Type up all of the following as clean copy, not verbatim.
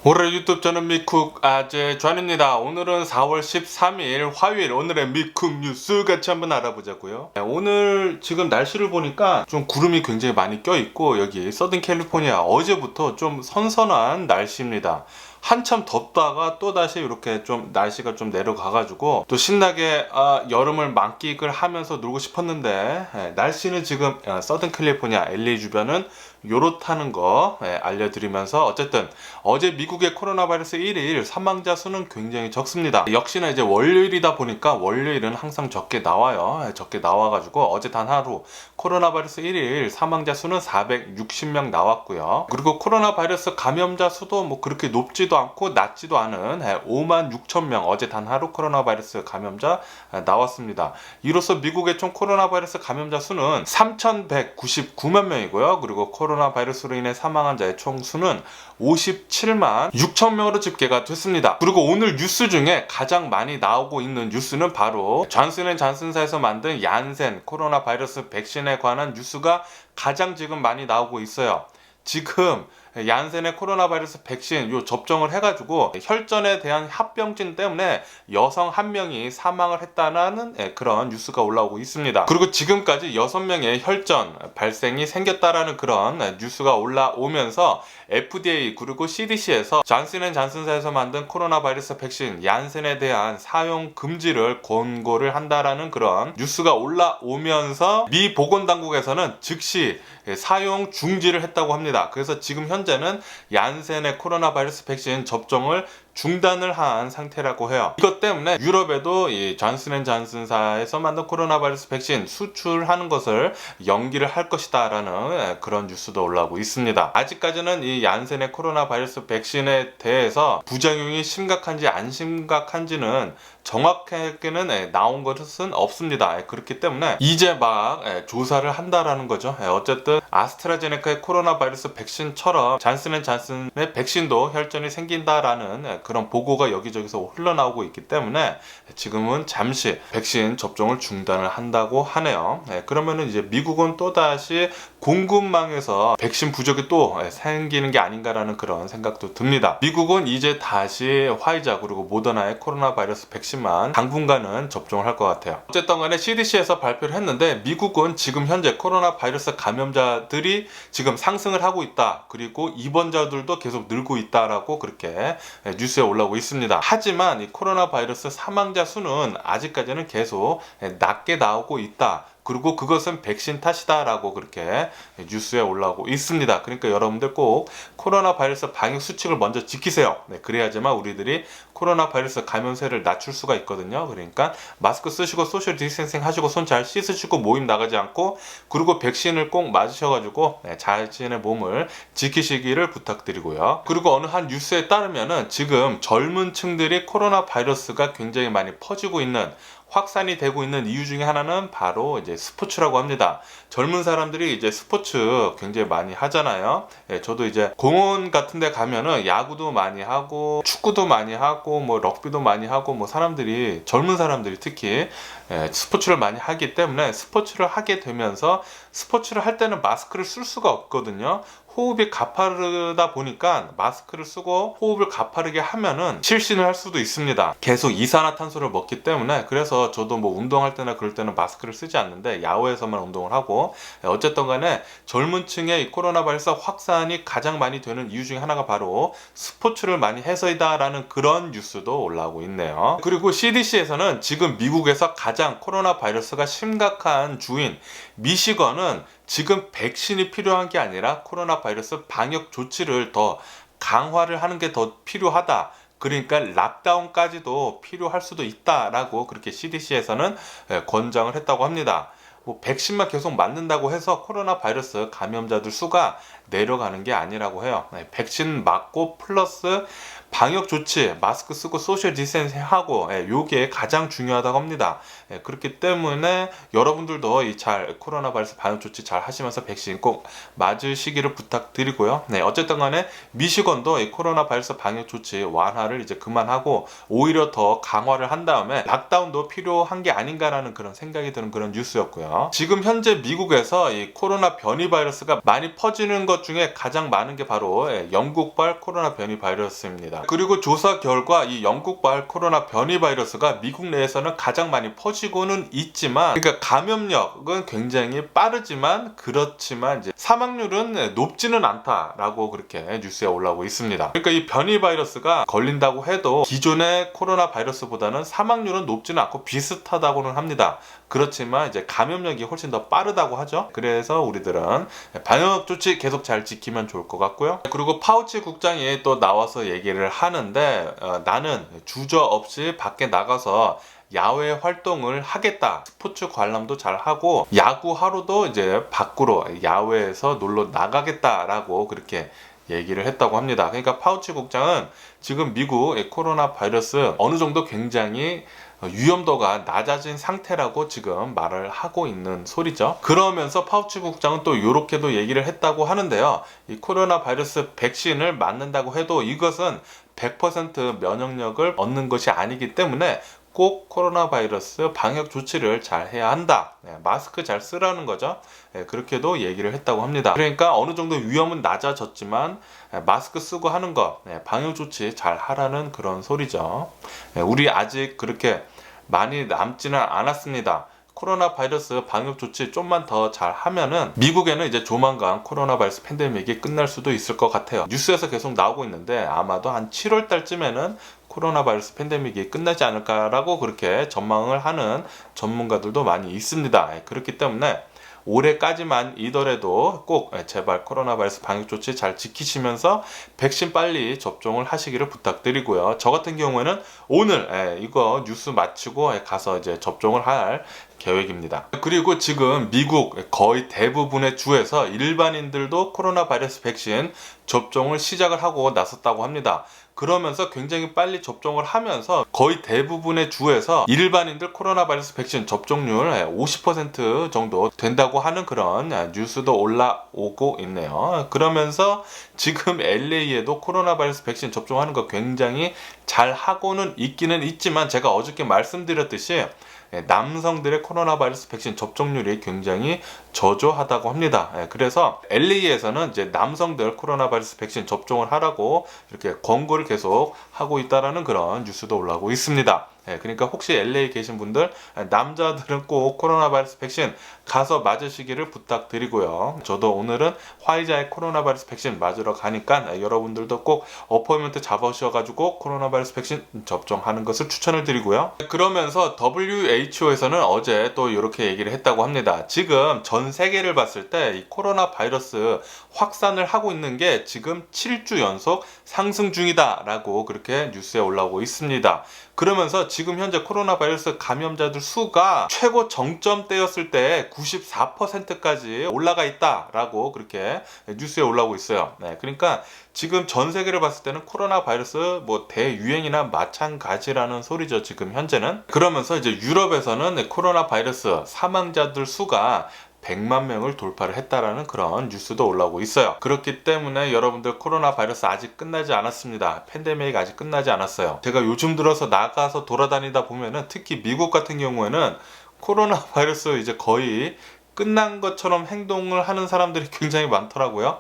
올해 유튜브 저는 미쿡 아재 존입니다. 오늘은 4월 13일 화요일, 오늘의 미쿡 뉴스 같이 한번 알아보자고요. 오늘 지금 날씨를 보니까 좀 구름이 굉장히 많이 껴있고, 여기 서든 캘리포니아 어제부터 좀 선선한 날씨입니다. 한참 덥다가 또다시 이렇게 좀 날씨가 좀 내려가가지고 또 신나게 여름을 만끽을 하면서 놀고 싶었는데, 날씨는 지금 서든 캘리포니아 LA 주변은 요렇다는 거 알려드리면서, 어쨌든 어제 미국의 코로나 바이러스 1일 사망자 수는 굉장히 적습니다. 역시나 이제 월요일이다 보니까 월요일은 항상 적게 나와요. 적게 나와가지고 어제 단 하루 코로나 바이러스 1일 사망자 수는 460명 나왔고요. 그리고 코로나 바이러스 감염자 수도 뭐 그렇게 높지도 않고 낮지도 않은 5만 6천 명, 어제 단 하루 코로나 바이러스 감염자 나왔습니다. 이로써 미국의 총 코로나 바이러스 감염자 수는 3,199만 명이고요. 그리고 코로나 바이러스로 인해 사망한 자의 총 수는 57만 6천 명으로 집계가 됐습니다. 그리고 오늘 뉴스 중에 가장 많이 나오고 있는 뉴스는 바로 존슨앤존슨사에서 만든 얀센 코로나 바이러스 백신에 관한 뉴스가 가장 지금 많이 나오고 있어요. 지금 얀센의 코로나 바이러스 백신 접종을 해가지고 혈전에 대한 합병증 때문에 여성 한 명이 사망을 했다는 그런 뉴스가 올라오고 있습니다. 그리고 지금까지 6명의 혈전 발생이 생겼다라는 그런 뉴스가 올라오면서 FDA 그리고 CDC에서 존슨앤존슨사에서 만든 코로나 바이러스 백신 얀센에 대한 사용 금지를 권고를 한다라는 그런 뉴스가 올라오면서 미 보건당국에서는 즉시 사용 중지를 했다고 합니다. 그래서 지금 현재는 얀센의 코로나 바이러스 백신 접종을 중단을 한 상태라고 해요. 이것 때문에 유럽에도 이 존슨앤존슨사에서 만든 코로나 바이러스 백신 수출하는 것을 연기를 할 것이다 라는 그런 뉴스도 올라오고 있습니다. 아직까지는 이 얀센의 코로나 바이러스 백신에 대해서 부작용이 심각한지 안 심각한지는 정확하게는 나온 것은 없습니다. 그렇기 때문에 이제 막 조사를 한다라는 거죠. 어쨌든 아스트라제네카의 코로나 바이러스 백신처럼 존슨앤존슨의 백신도 혈전이 생긴다라는 그런 보고가 여기저기서 흘러나오고 있기 때문에 지금은 잠시 백신 접종을 중단을 한다고 하네요. 그러면은 이제 미국은 또다시 공급망에서 백신 부족이 또 생기는 게 아닌가라는 그런 생각도 듭니다. 미국은 이제 다시 화이자 그리고 모더나의 코로나 바이러스 백신만 당분간은 접종을 할 것 같아요. 어쨌든 간에 CDC에서 발표를 했는데, 미국은 지금 현재 코로나 바이러스 감염자들이 지금 상승을 하고 있다. 그리고 입원자들도 계속 늘고 있다라고 그렇게 뉴스에 올라오고 있습니다. 하지만 이 코로나 바이러스 사망자 수는 아직까지는 계속 낮게 나오고 있다. 그리고 그것은 백신 탓이다라고 그렇게 뉴스에 올라오고 있습니다. 그러니까 여러분들 꼭 코로나 바이러스 방역 수칙을 먼저 지키세요. 그래야지만 우리들이 코로나 바이러스 감염세를 낮출 수가 있거든요. 그러니까 마스크 쓰시고 소셜 디스텐싱 하시고 손 잘 씻으시고 모임 나가지 않고, 그리고 백신을 꼭 맞으셔가지고 자신의 몸을 지키시기를 부탁드리고요. 그리고 어느 한 뉴스에 따르면은 지금 젊은 층들이 코로나 바이러스가 굉장히 많이 퍼지고 있는, 확산이 되고 있는 이유 중에 하나는 바로 이제 스포츠라고 합니다. 젊은 사람들이 이제 스포츠 굉장히 많이 하잖아요. 저도 이제 공원 같은 데 가면은 야구도 많이 하고 축구도 많이 하고 뭐 럭비도 많이 하고, 뭐 사람들이, 젊은 사람들이 특히 스포츠를 많이 하기 때문에 스포츠를 하게 되면서 스포츠를 할 때는 마스크를 쓸 수가 없거든요. 호흡이 가파르다 보니까 마스크를 쓰고 호흡을 가파르게 하면은 실신을 할 수도 있습니다. 계속 이산화탄소를 먹기 때문에. 그래서 저도 뭐 운동할 때나 그럴 때는 마스크를 쓰지 않는데 야외에서만 운동을 하고, 어쨌든 간에 젊은 층의 이 코로나 바이러스 확산이 가장 많이 되는 이유 중에 하나가 바로 스포츠를 많이 해서이다라는 그런 뉴스도 올라오고 있네요. 그리고 CDC에서는 지금 미국에서 가장 코로나 바이러스가 심각한 주인 미시건은 지금 백신이 필요한 게 아니라 코로나 바이러스 방역 조치를 더 강화를 하는 게 더 필요하다. 그러니까 락다운까지도 필요할 수도 있다라고 그렇게 CDC에서는 권장을 했다고 합니다. 뭐 백신만 계속 맞는다고 해서 코로나 바이러스 감염자들 수가 내려가는 게 아니라고 해요. 백신 맞고 플러스 방역 조치, 마스크 쓰고 소셜 디스텐싱 하고, 요게 가장 중요하다고 합니다. 그렇기 때문에 여러분들도 이 코로나 바이러스 방역 조치 잘 하시면서 백신 꼭 맞으시기를 부탁드리고요. 어쨌든 간에 미시건도 이 코로나 바이러스 방역 조치 완화를 이제 그만하고 오히려 더 강화를 한 다음에 락다운도 필요한 게 아닌가라는 그런 생각이 드는 그런 뉴스였고요. 지금 현재 미국에서 이 코로나 변이 바이러스가 많이 퍼지는 것 중에 가장 많은 게 바로 영국발 코로나 변이 바이러스입니다. 그리고 조사 결과 이 영국발 코로나 변이 바이러스가 미국 내에서는 가장 많이 퍼지고는 있지만, 그러니까 감염력은 굉장히 빠르지만 그렇지만 이제 사망률은 높지는 않다라고 그렇게 뉴스에 올라오고 있습니다. 그러니까 이 변이 바이러스가 걸린다고 해도 기존의 코로나 바이러스보다는 사망률은 높지는 않고 비슷하다고는 합니다. 그렇지만 이제 감염력이 훨씬 더 빠르다고 하죠. 그래서 우리들은 방역 조치 계속 잘 지키면 좋을 것 같고요. 그리고 파우치 국장이 또 나와서 얘기를 하는데, 나는 주저없이 밖에 나가서 야외 활동을 하겠다. 스포츠 관람도 잘 하고 야구 하러도 이제 밖으로 야외에서 놀러 나가겠다라고 그렇게 얘기를 했다고 합니다. 그러니까 파우치 국장은 지금 미국 코로나 바이러스 어느 정도 굉장히 위험도가 낮아진 상태라고 지금 말을 하고 있는 소리죠. 그러면서 파우치 국장은 또 이렇게도 얘기를 했다고 하는데요. 이 코로나 바이러스 백신을 맞는다고 해도 이것은 100% 면역력을 얻는 것이 아니기 때문에 꼭 코로나 바이러스 방역 조치를 잘 해야 한다. 마스크 잘 쓰라는 거죠. 그렇게도 얘기를 했다고 합니다. 그러니까 어느 정도 위험은 낮아졌지만 마스크 쓰고 하는 거, 방역 조치 잘 하라는 그런 소리죠. 우리 아직 그렇게 많이 남지는 않았습니다. 코로나 바이러스 방역 조치 좀만 더 잘 하면은 미국에는 이제 조만간 코로나 바이러스 팬데믹이 끝날 수도 있을 것 같아요. 뉴스에서 계속 나오고 있는데 아마도 한 7월 달쯤에는 코로나 바이러스 팬데믹이 끝나지 않을까라고 그렇게 전망을 하는 전문가들도 많이 있습니다. 그렇기 때문에 올해까지만이더라도 꼭 제발 코로나 바이러스 방역 조치 잘 지키시면서 백신 빨리 접종을 하시기를 부탁드리고요. 저 같은 경우에는 오늘 이거 뉴스 마치고 가서 이제 접종을 할 계획입니다. 그리고 지금 미국 거의 대부분의 주에서 일반인들도 코로나 바이러스 백신 접종을 시작을 하고 나섰다고 합니다. 그러면서 굉장히 빨리 접종을 하면서 거의 대부분의 주에서 일반인들 코로나 바이러스 백신 접종률 50% 정도 된다고 하는 그런 뉴스도 올라오고 있네요. 그러면서 지금 LA에도 코로나 바이러스 백신 접종하는 거 굉장히 잘 하고는 있기는 있지만, 제가 어저께 말씀드렸듯이 남성들의 코로나 바이러스 백신 접종률이 굉장히 저조하다고 합니다. 그래서 LA에서는 이제 남성들 코로나 바이러스 백신 접종을 하라고 이렇게 권고를 계속 하고 있다라는 그런 뉴스도 올라오고 있습니다. 그러니까 혹시 LA에 계신 분들, 남자들은 꼭 코로나 바이러스 백신 가서 맞으시기를 부탁드리고요. 저도 오늘은 화이자의 코로나 바이러스 백신 맞으러 가니까 여러분들도 꼭 어포인먼트 잡으셔가지고 코로나 바이러스 백신 접종하는 것을 추천을 드리고요. 그러면서 WHO에서는 어제 또 이렇게 얘기를 했다고 합니다. 지금 전 세계를 봤을 때 이 코로나 바이러스 확산을 하고 있는 게 지금 7주 연속 상승 중이다 라고 그렇게 뉴스에 올라오고 있습니다. 그러면서 지금 현재 코로나 바이러스 감염자들 수가 최고 정점대였을 때 94%까지 올라가 있다라고 그렇게 뉴스에 올라오고 있어요. 그러니까 지금 전 세계를 봤을 때는 코로나 바이러스 뭐 대유행이나 마찬가지라는 소리죠. 지금 현재는. 그러면서 이제 유럽에서는 코로나 바이러스 사망자들 수가 100만 명을 돌파를 했다라는 그런 뉴스도 올라오고 있어요. 그렇기 때문에 여러분들 코로나 바이러스 아직 끝나지 않았습니다. 팬데믹 아직 끝나지 않았어요. 제가 요즘 들어서 나가서 돌아다니다 보면은 특히 미국 같은 경우에는 코로나 바이러스 이제 거의 끝난 것처럼 행동을 하는 사람들이 굉장히 많더라고요.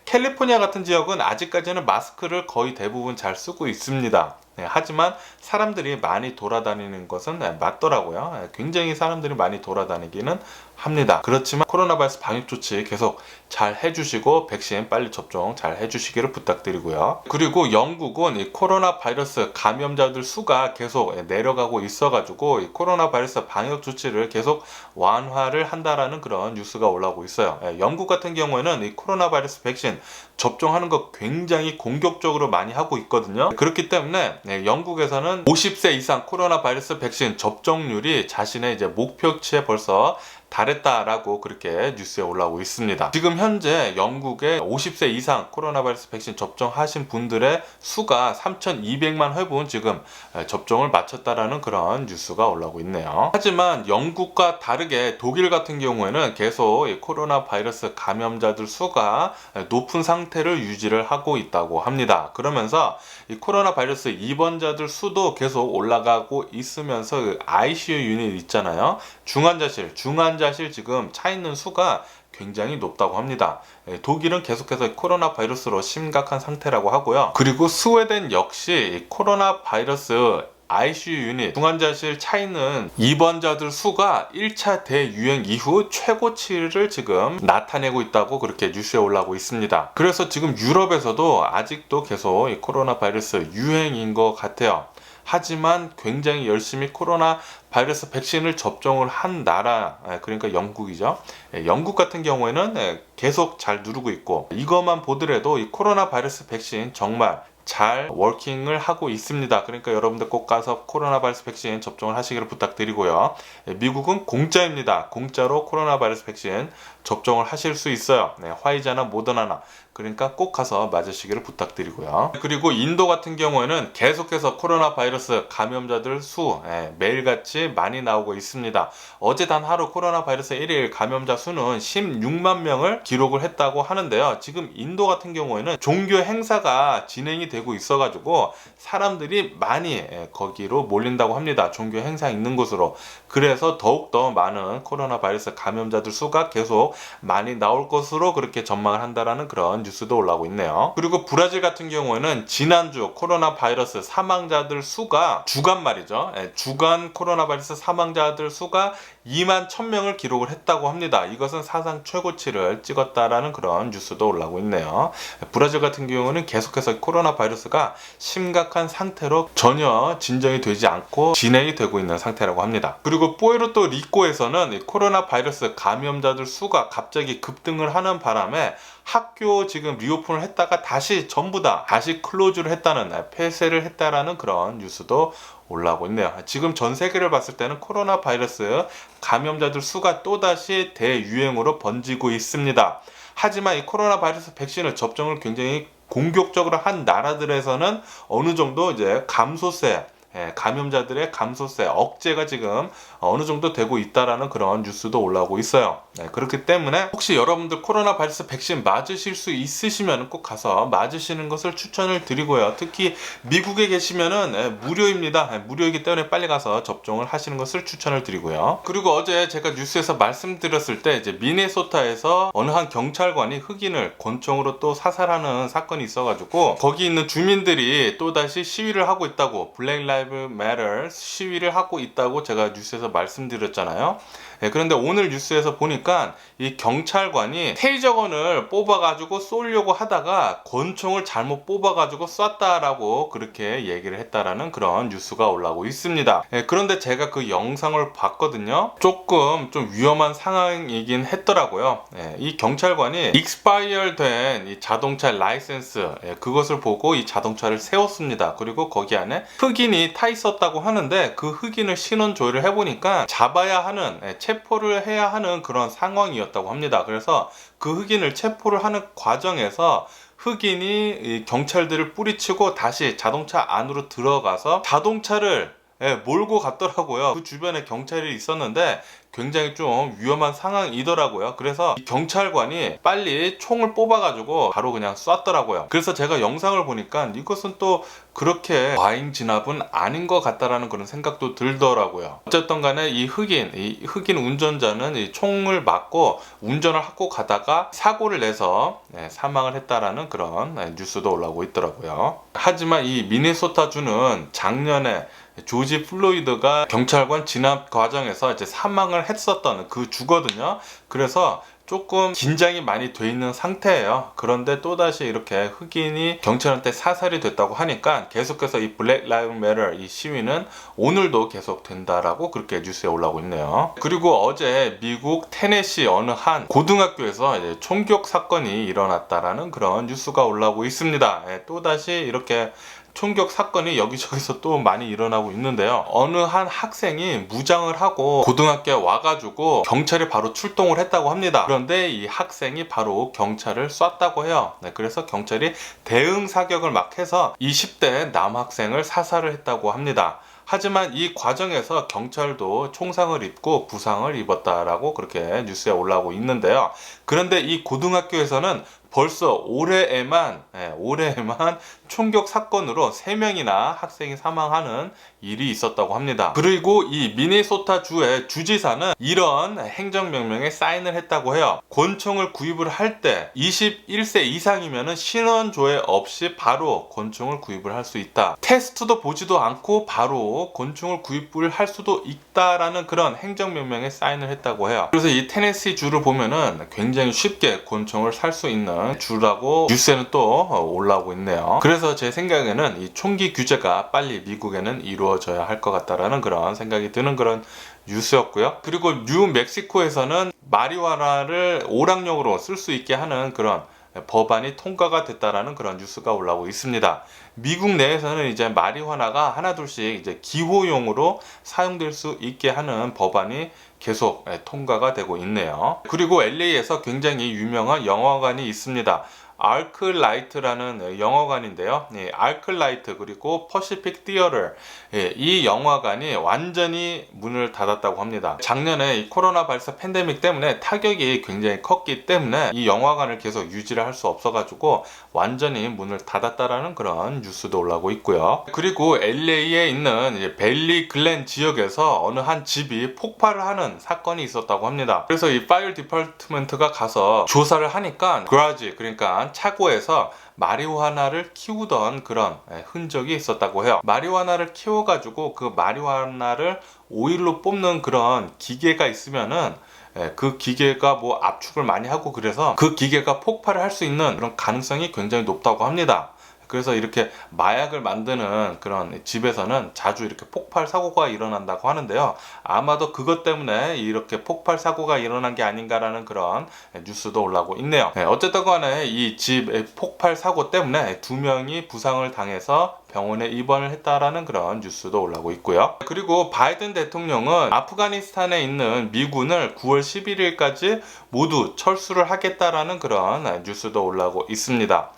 캘리포니아 같은 지역은 아직까지는 마스크를 거의 대부분 잘 쓰고 있습니다. 하지만 사람들이 많이 돌아다니는 것은 맞더라고요. 굉장히 사람들이 많이 돌아다니기는 합니다. 그렇지만 코로나 바이러스 방역 조치 계속 잘 해주시고 백신 빨리 접종 잘 해주시기를 부탁드리고요. 그리고 영국은 이 코로나 바이러스 감염자들 수가 계속 내려가고 있어가지고 이 코로나 바이러스 방역 조치를 계속 완화를 한다라는 그런 뉴스가 올라오고 있어요. 영국 같은 경우에는 이 코로나 바이러스 백신 접종하는 거 굉장히 공격적으로 많이 하고 있거든요. 그렇기 때문에 영국에서는 50세 이상 코로나 바이러스 백신 접종률이 자신의 이제 목표치에 벌써 달했다라고 그렇게 뉴스에 올라오고 있습니다. 지금 현재 영국의 50세 이상 코로나 바이러스 백신 접종하신 분들의 수가 3,200만 회분 지금 접종을 마쳤다라는 그런 뉴스가 올라오고 있네요. 하지만 영국과 다르게 독일 같은 경우에는 계속 이 코로나 바이러스 감염자들 수가 높은 상태를 유지를 하고 있다고 합니다. 그러면서 이 코로나 바이러스 입원자들 수도 계속 올라가고 있으면서 그 ICU 유닛 있잖아요. 중환자실 지금 차 있는 수가 굉장히 높다고 합니다. 독일은 계속해서 코로나 바이러스로 심각한 상태라고 하고요. 그리고 스웨덴 역시 코로나 바이러스 ICU 유닛, 중환자실 차 있는 입원자들 수가 1차 대유행 이후 최고치를 지금 나타내고 있다고 그렇게 뉴스에 올라오고 있습니다. 그래서 지금 유럽에서도 아직도 계속 이 코로나 바이러스 유행인 것 같아요. 하지만 굉장히 열심히 코로나 바이러스 백신을 접종을 한 나라, 그러니까 영국이죠. 영국 같은 경우에는 계속 잘 누르고 있고, 이것만 보더라도 이 코로나 바이러스 백신 정말 잘 워킹을 하고 있습니다. 그러니까 여러분들 꼭 가서 코로나 바이러스 백신 접종을 하시기를 부탁드리고요. 미국은 공짜입니다. 공짜로 코로나 바이러스 백신 접종을 하실 수 있어요. 화이자나 모더나나. 그러니까 꼭 가서 맞으시기를 부탁드리고요. 그리고 인도 같은 경우에는 계속해서 코로나 바이러스 감염자들 수 매일같이 많이 나오고 있습니다. 어제 단 하루 코로나 바이러스 1일 감염자 수는 16만 명을 기록을 했다고 하는데요. 지금 인도 같은 경우에는 종교 행사가 진행이 되고 있어가지고 사람들이 많이 거기로 몰린다고 합니다. 종교 행사 있는 곳으로. 그래서 더욱더 많은 코로나 바이러스 감염자들 수가 계속 많이 나올 것으로 그렇게 전망을 한다라는 그런 뉴스도 올라오고 있네요. 그리고 브라질 같은 경우에는 지난주 코로나 바이러스 사망자들 수가 주간 말이죠. 주간 코로나 바이러스 사망자들 수가 2만 1000명을 기록을 했다고 합니다. 이것은 사상 최고치를 찍었다라는 그런 뉴스도 올라오고 있네요. 브라질 같은 경우는 계속해서 코로나 바이러스가 심각한 상태로 전혀 진정이 되지 않고 진행이 되고 있는 상태라고 합니다. 그리고 푸에르토 리코에서는 코로나 바이러스 감염자들 수가 갑자기 급등을 하는 바람에 학교 지금 리오픈을 했다가 다시 전부 다시 클로즈를 했다는, 폐쇄를 했다라는 그런 뉴스도 올라오고 있네요. 지금 전 세계를 봤을 때는 코로나 바이러스 감염자들 수가 또다시 대유행으로 번지고 있습니다. 하지만 이 코로나 바이러스 백신을 접종을 굉장히 공격적으로 한 나라들에서는 어느 정도 이제 감염자들의 감소세, 억제가 지금 어느 정도 되고 있다라는 그런 뉴스도 올라오고 있어요. 그렇기 때문에 혹시 여러분들 코로나 바이러스 백신 맞으실 수 있으시면 꼭 가서 맞으시는 것을 추천을 드리고요. 특히 미국에 계시면은 무료입니다. 무료이기 때문에 빨리 가서 접종을 하시는 것을 추천을 드리고요. 그리고 어제 제가 뉴스에서 말씀드렸을 때 이제 미네소타에서 어느 한 경찰관이 흑인을 권총으로 또 사살하는 사건이 있어가지고 거기 있는 주민들이 또다시 시위를 하고 있다고, 블랙 라이브 매터 시위를 하고 있다고 제가 뉴스에서 말씀드렸잖아요. 그런데 오늘 뉴스에서 보니까 이 경찰관이 테이저건을 뽑아가지고 쏘려고 하다가 권총을 잘못 뽑아가지고 쐈다라고 그렇게 얘기를 했다라는 그런 뉴스가 올라오고 있습니다. 그런데 제가 그 영상을 봤거든요. 조금 좀 위험한 상황이긴 했더라고요. 이 경찰관이 익스파이어 된 이 자동차 라이센스, 그것을 보고 이 자동차를 세웠습니다. 그리고 거기 안에 흑인이 타 있었다고 하는데 그 흑인을 신원 조회를 해보니까 잡아야 하는, 체포를 해야 하는 그런 상황이었다고 합니다. 그래서 그 흑인을 체포를 하는 과정에서 흑인이 이 경찰들을 뿌리치고 다시 자동차 안으로 들어가서 자동차를 몰고 갔더라고요. 그 주변에 경찰이 있었는데 굉장히 좀 위험한 상황이더라고요. 그래서 이 경찰관이 빨리 총을 뽑아가지고 바로 그냥 쐈더라고요. 그래서 제가 영상을 보니까 이것은 또 그렇게 과잉 진압은 아닌 것 같다라는 그런 생각도 들더라고요. 어쨌든 간에 이 흑인 운전자는 이 총을 맞고 운전을 하고 가다가 사고를 내서 사망을 했다라는 그런 뉴스도 올라오고 있더라고요. 하지만 이 미네소타주는 작년에 조지 플로이드가 경찰관 진압 과정에서 이제 사망을 했었던 그 주거든요. 그래서 조금 긴장이 많이 돼 있는 상태예요. 그런데 또다시 이렇게 흑인이 경찰한테 사살이 됐다고 하니까 계속해서 이 블랙 라이브 매터 이 시위는 오늘도 계속 된다라고 그렇게 뉴스에 올라오고 있네요. 그리고 어제 미국 테네시 어느 한 고등학교에서 이제 총격 사건이 일어났다라는 그런 뉴스가 올라오고 있습니다. 또다시 이렇게 총격 사건이 여기저기서 또 많이 일어나고 있는데요. 어느 한 학생이 무장을 하고 고등학교에 와가지고 경찰이 바로 출동을 했다고 합니다. 그런데 이 학생이 바로 경찰을 쐈다고 해요. 그래서 경찰이 대응 사격을 막 해서 20대 남학생을 사살을 했다고 합니다. 하지만 이 과정에서 경찰도 총상을 입고 부상을 입었다라고 그렇게 뉴스에 올라오고 있는데요. 그런데 이 고등학교에서는 벌써 올해에만 총격 사건으로 3명이나 학생이 사망하는 일이 있었다고 합니다. 그리고 이 미네소타 주의 주지사는 이런 행정명령에 사인을 했다고 해요. 권총을 구입을 할 때 21세 이상이면 신원 조회 없이 바로 권총을 구입을 할 수 있다. 테스트도 보지도 않고 바로 권총을 구입을 할 수도 있다라는 그런 행정명령에 사인을 했다고 해요. 그래서 이 테네시 주를 보면은 굉장히 쉽게 권총을 살 수 있는 주라고 뉴스에는 또 올라오고 있네요. 그래서 제 생각에는 이 총기 규제가 빨리 미국에는 이루어져야 할 것 같다라는 그런 생각이 드는 그런 뉴스였고요. 그리고 뉴멕시코에서는 마리화나를 오락용으로 쓸 수 있게 하는 그런 법안이 통과가 됐다라는 그런 뉴스가 올라오고 있습니다. 미국 내에서는 이제 마리화나가 하나둘씩 이제 기호용으로 사용될 수 있게 하는 법안이 계속 통과가 되고 있네요. 그리고 LA에서 굉장히 유명한 영화관이 있습니다. 아크라이트라는 영화관인데요. 아크라이트 그리고 퍼시픽 티어터, 이 영화관이 완전히 문을 닫았다고 합니다. 작년에 이 코로나 발사 팬데믹 때문에 타격이 굉장히 컸기 때문에 이 영화관을 계속 유지를 할 수 없어가지고 완전히 문을 닫았다라는 그런 뉴스도 올라오고 있고요. 그리고 LA에 있는 이제 벨리 글렌 지역에서 어느 한 집이 폭발을 하는 사건이 있었다고 합니다. 그래서 이 파이어 디파트먼트가 가서 조사를 하니까 그라지, 그러니까 차고에서 마리화나를 키우던 그런 흔적이 있었다고 해요. 마리화나를 키워가지고 그 마리화나를 오일로 뽑는 그런 기계가 있으면은 그 기계가 뭐 압축을 많이 하고 그래서 그 기계가 폭발을 할 수 있는 그런 가능성이 굉장히 높다고 합니다. 그래서 이렇게 마약을 만드는 그런 집에서는 자주 이렇게 폭발 사고가 일어난다고 하는데요. 아마도 그것 때문에 이렇게 폭발 사고가 일어난 게 아닌가라는 그런 뉴스도 올라오고 있네요. 어쨌든 간에 이 집 폭발 사고 때문에 2명이 부상을 당해서 병원에 입원을 했다라는 그런 뉴스도 올라오고 있고요. 그리고 바이든 대통령은 아프가니스탄에 있는 미군을 9월 11일까지 모두 철수를 하겠다라는 그런 뉴스도 올라오고 있습니다.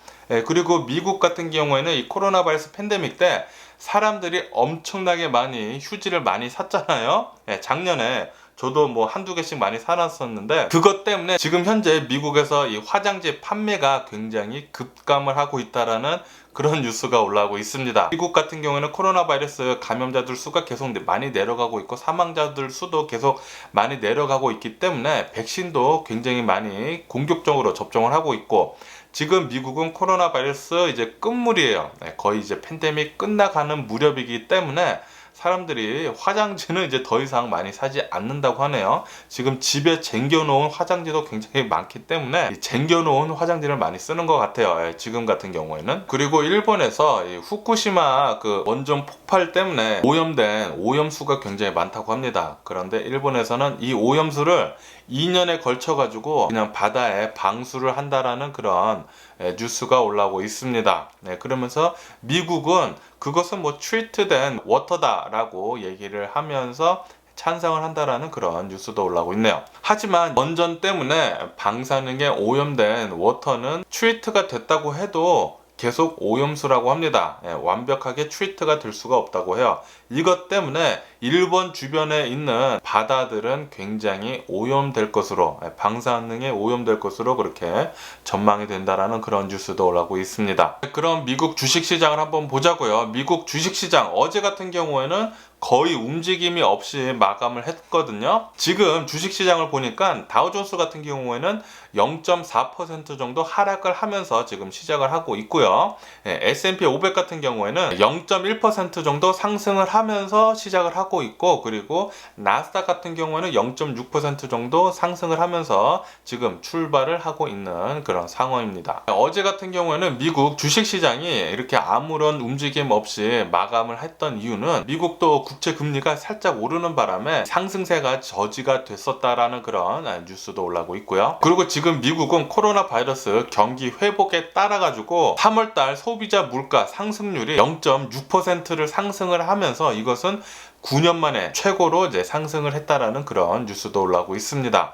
그리고 미국 같은 경우에는 이 코로나 바이러스 팬데믹 때 사람들이 엄청나게 많이 휴지를 많이 샀잖아요. 작년에 저도 뭐 한두 개씩 많이 사놨었는데 그것 때문에 지금 현재 미국에서 이 화장지 판매가 굉장히 급감을 하고 있다라는 그런 뉴스가 올라오고 있습니다. 미국 같은 경우에는 코로나 바이러스 감염자들 수가 계속 많이 내려가고 있고 사망자들 수도 계속 많이 내려가고 있기 때문에 백신도 굉장히 많이 공격적으로 접종을 하고 있고 지금 미국은 코로나 바이러스 이제 끝물이에요. 거의 이제 팬데믹 끝나가는 무렵이기 때문에 사람들이 화장지는 이제 더 이상 많이 사지 않는다고 하네요. 지금 집에 쟁겨놓은 화장지도 굉장히 많기 때문에 쟁겨놓은 화장지를 많이 쓰는 것 같아요. 지금 같은 경우에는. 그리고 일본에서 후쿠시마 그 원전 폭발 때문에 오염된 오염수가 굉장히 많다고 합니다. 그런데 일본에서는 이 오염수를 2년에 걸쳐 가지고 그냥 바다에 방수를 한다라는 그런 뉴스가 올라오고 있습니다. 그러면서 미국은 그것은 뭐 트리트된 워터다라고 얘기를 하면서 찬성을 한다라는 그런 뉴스도 올라오고 있네요. 하지만 원전 때문에 방사능에 오염된 워터는 트리트가 됐다고 해도 계속 오염수라고 합니다. 완벽하게 트리트가 될 수가 없다고 해요. 이것 때문에 일본 주변에 있는 바다들은 굉장히 오염될 것으로, 방사능에 오염될 것으로 그렇게 전망이 된다라는 그런 뉴스도 올라오고 있습니다. 그럼 미국 주식시장을 한번 보자고요. 미국 주식시장 어제 같은 경우에는 거의 움직임이 없이 마감을 했거든요. 지금 주식시장을 보니까 다우존스 같은 경우에는 0.4% 정도 하락을 하면서 지금 시작을 하고 있고요. S&P 500 같은 경우에는 0.1% 정도 상승을 하면서 시작을 하고 있고, 그리고 나스닥 같은 경우에는 0.6% 정도 상승을 하면서 지금 출발을 하고 있는 그런 상황입니다. 어제 같은 경우에는 미국 주식시장이 이렇게 아무런 움직임 없이 마감을 했던 이유는 미국도 국채 금리가 살짝 오르는 바람에 상승세가 저지가 됐었다라는 그런 뉴스도 올라오고 있고요. 그리고 지금 미국은 코로나 바이러스 경기 회복에 따라 가지고 3월달 소비자 물가 상승률이 0.6%를 상승을 하면서 이것은 9년 만에 최고로 이제 상승을 했다라는 그런 뉴스도 올라오고 있습니다.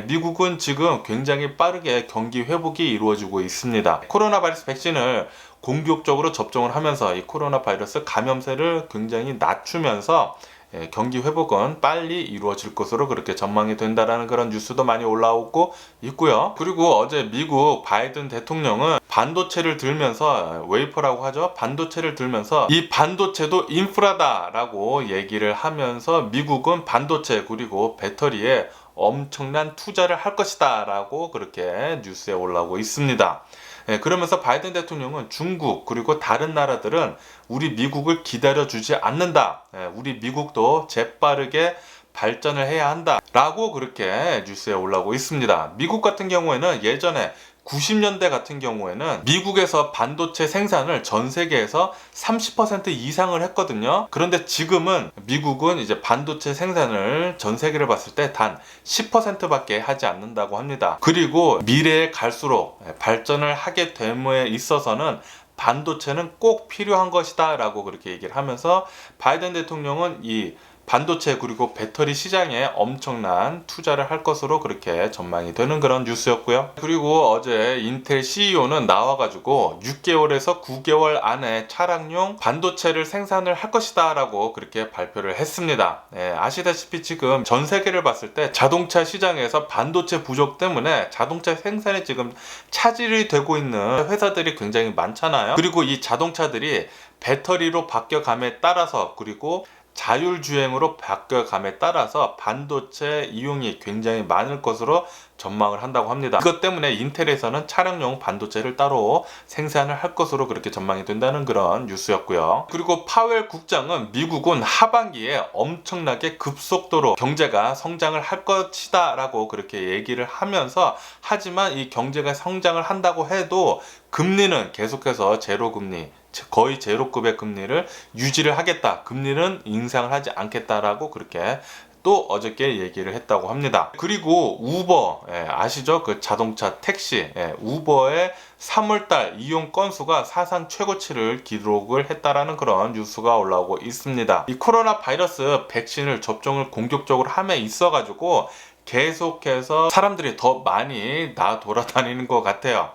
미국은 지금 굉장히 빠르게 경기 회복이 이루어지고 있습니다. 코로나 바이러스 백신을 공격적으로 접종을 하면서 이 코로나 바이러스 감염세를 굉장히 낮추면서 경기 회복은 빨리 이루어질 것으로 그렇게 전망이 된다라는 그런 뉴스도 많이 올라오고 있고요. 그리고 어제 미국 바이든 대통령은 반도체를 들면서, 웨이퍼라고 하죠, 반도체를 들면서 이 반도체도 인프라다라고 얘기를 하면서 미국은 반도체 그리고 배터리에 엄청난 투자를 할 것이다 라고 그렇게 뉴스에 올라오고 있습니다. 그러면서 바이든 대통령은 중국 그리고 다른 나라들은 우리 미국을 기다려주지 않는다, 우리 미국도 재빠르게 발전을 해야 한다 라고 그렇게 뉴스에 올라오고 있습니다. 미국 같은 경우에는 예전에 90년대 같은 경우에는 미국에서 반도체 생산을 전 세계에서 30% 이상을 했거든요. 그런데 지금은 미국은 이제 반도체 생산을 전 세계를 봤을 때 단 10%밖에 하지 않는다고 합니다. 그리고 미래에 갈수록 발전을 하게 됨에 있어서는 반도체는 꼭 필요한 것이다 라고 그렇게 얘기를 하면서 바이든 대통령은 이 반도체 그리고 배터리 시장에 엄청난 투자를 할 것으로 그렇게 전망이 되는 그런 뉴스였고요. 그리고 어제 인텔 CEO는 나와가지고 6개월에서 9개월 안에 차량용 반도체를 생산을 할 것이다 라고 그렇게 발표를 했습니다. 아시다시피 지금 전 세계를 봤을 때 자동차 시장에서 반도체 부족 때문에 자동차 생산에 지금 차질이 되고 있는 회사들이 굉장히 많잖아요. 그리고 이 자동차들이 배터리로 바뀌어감에 따라서, 그리고 자율주행으로 바뀌어감에 따라서 반도체 이용이 굉장히 많을 것으로 전망을 한다고 합니다. 이것 때문에 인텔에서는 차량용 반도체를 따로 생산을 할 것으로 그렇게 전망이 된다는 그런 뉴스였고요. 그리고 파웰 국장은 미국은 하반기에 엄청나게 급속도로 경제가 성장을 할 것이다 라고 그렇게 얘기를 하면서, 하지만 이 경제가 성장을 한다고 해도 금리는 계속해서 제로금리, 거의 제로급의 금리를 유지를 하겠다, 금리는 인상을 하지 않겠다라고 그렇게 또 어저께 얘기를 했다고 합니다. 그리고 우버, 아시죠? 그 자동차 택시, 우버의 3월달 이용 건수가 사상 최고치를 기록을 했다라는 그런 뉴스가 올라오고 있습니다. 이 코로나 바이러스 백신을 접종을 공격적으로 함에 있어가지고 계속해서 사람들이 더 많이 돌아다니는 것 같아요.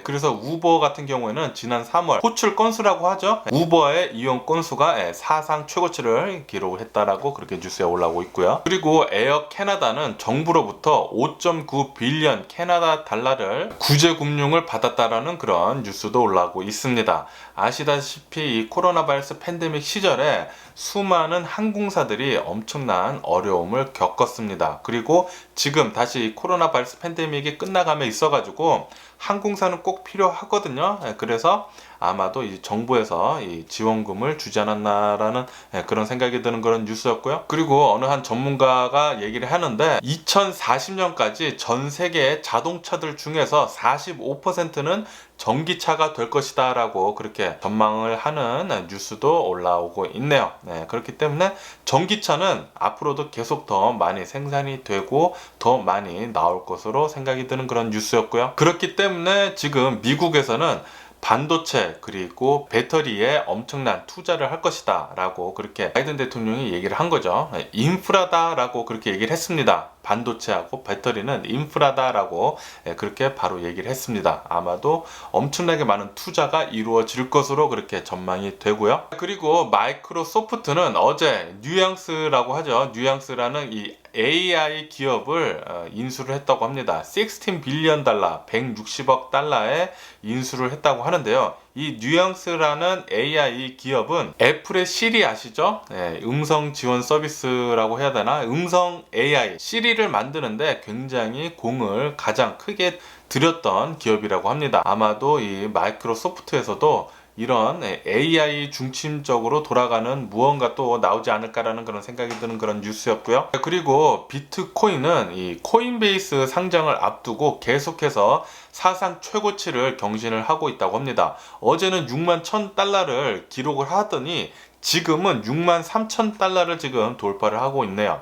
그래서 우버 같은 경우에는 지난 3월 호출 건수라고 하죠, 우버의 이용 건수가 사상 최고치를 기록을 했다라고 그렇게 뉴스에 올라오고 있고요. 그리고 에어 캐나다는 정부로부터 5.9 빌리언 캐나다 달러를 구제 금융을 받았다라는 그런 뉴스도 올라오고 있습니다. 아시다시피 이 코로나 바이러스 팬데믹 시절에 수많은 항공사들이 엄청난 어려움을 겪었습니다. 그리고 지금 다시 코로나 바이러스 팬데믹이 끝나감에 있어가지고 항공사는 꼭 필요하거든요. 그래서 아마도 이 정부에서 이 지원금을 주지 않았나라는 그런 생각이 드는 그런 뉴스였고요. 그리고 어느 한 전문가가 얘기를 하는데 2040년까지 전 세계의 자동차들 중에서 45%는 전기차가 될 것이다 라고 그렇게 전망을 하는 뉴스도 올라오고 있네요. 그렇기 때문에 전기차는 앞으로도 계속 더 많이 생산이 되고 더 많이 나올 것으로 생각이 드는 그런 뉴스였고요. 그렇기 때문에 지금 미국에서는 반도체 그리고 배터리에 엄청난 투자를 할 것이다 라고 그렇게 바이든 대통령이 얘기를 한 거죠. 인프라다 라고 그렇게 얘기를 했습니다. 반도체하고 배터리는 인프라다라고 그렇게 바로 얘기를 했습니다. 아마도 엄청나게 많은 투자가 이루어질 것으로 그렇게 전망이 되고요. 그리고 마이크로소프트는 어제 뉘앙스라고 하죠, 뉘앙스라는 이 AI 기업을 인수를 했다고 합니다. 16 빌리언 달러, 160억 달러에 인수를 했다고 하는데요. 이 뉘앙스라는 AI 기업은 애플의 시리 아시죠? 음성 지원 서비스라고 해야 되나? 음성 AI, 시리를 만드는데 굉장히 공을 가장 크게 들였던 기업이라고 합니다. 아마도 이 마이크로소프트에서도 이런 AI 중심적으로 돌아가는 무언가 또 나오지 않을까라는 그런 생각이 드는 그런 뉴스였고요. 그리고 비트코인은 이 코인베이스 상장을 앞두고 계속해서 사상 최고치를 경신을 하고 있다고 합니다. 어제는 6만 1,000달러를 기록을 하더니 지금은 6만 3,000달러를 지금 돌파를 하고 있네요.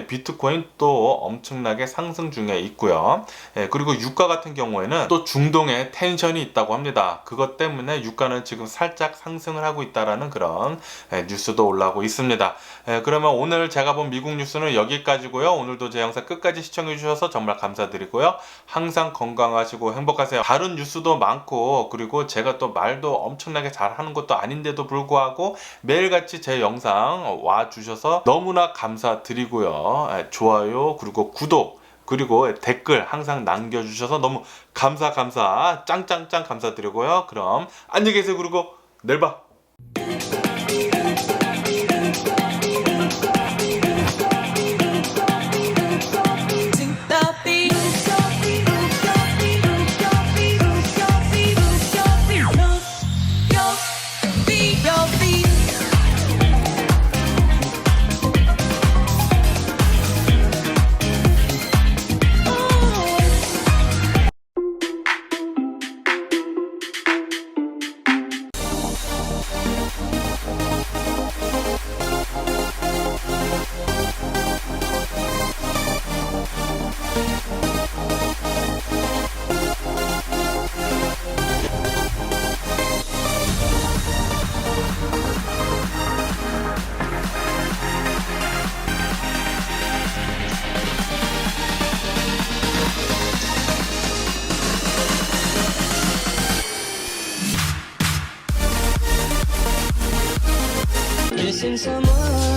비트코인 또 엄청나게 상승 중에 있고요. 그리고 유가 같은 경우에는 또 중동에 텐션이 있다고 합니다. 그것 때문에 유가는 지금 살짝 상승을 하고 있다라는 그런 뉴스도 올라오고 있습니다. 그러면 오늘 제가 본 미국 뉴스는 여기까지고요. 오늘도 제 영상 끝까지 시청해 주셔서 정말 감사드리고요. 항상 건강하시고 행복하세요. 다른 뉴스도 많고 그리고 제가 또 말도 엄청나게 잘하는 것도 아닌데도 불구하고 매일같이 제 영상 와주셔서 너무나 감사드리고요. 좋아요 그리고 구독 그리고 댓글 항상 남겨주셔서 너무 감사 짱짱짱 감사드리고요. 그럼 안녕히 계세요. 그리고 내일 봐. Missing someone